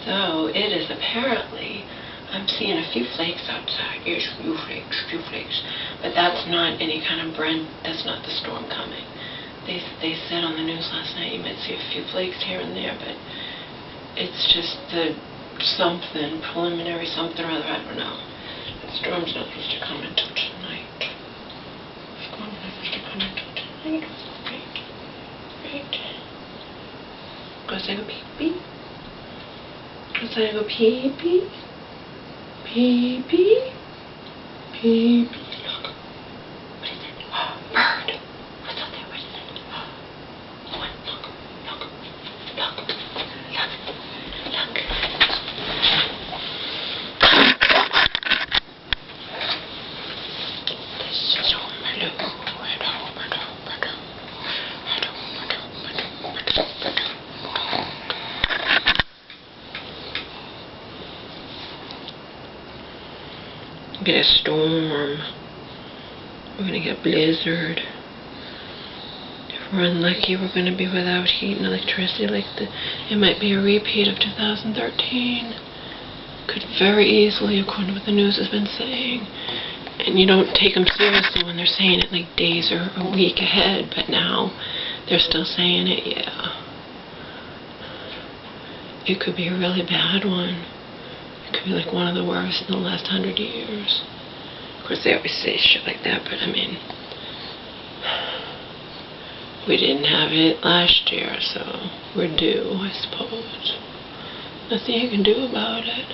So it is apparently, I'm seeing a few flakes outside. Yes, few flakes. But that's not any kind of that's not the storm coming. They said on the news last night you might see a few flakes here and there, but it's just the something, preliminary something or other, I don't know. The storm's not supposed to come until tonight. The storm's not supposed to come until tonight. Right. Go say go pee-pee. Go say go pee-pee. Pee-pee. Pee-pee. Look. What is it? Oh, bird. What's up there? What is it? Oh, look. Get a storm. We're gonna get blizzard. If we're unlucky, we're gonna be without heat and electricity. It might be a repeat of 2013. Could very easily, according to what the news has been saying. And you don't take them seriously when they're saying it like days or a week ahead, but now they're still saying it. Yeah, it could be a really bad one. It could be like one of the worst in the last 100 years. Of course, they always say shit like that, but I mean, we didn't have it last year, so we're due, I suppose. Nothing you can do about it.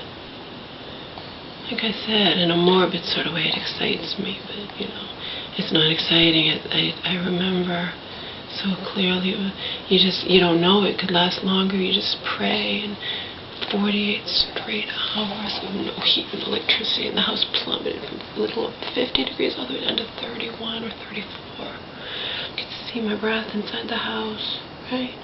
Like I said, in a morbid sort of way, it excites me, but, you know, it's not exciting. I remember so clearly, you don't know it could last longer. You just pray, and 48 straight hours of no heat and electricity, and the house plummeted from a little up 50 degrees all the way down to 31 or 34. I could see my breath inside the house, right?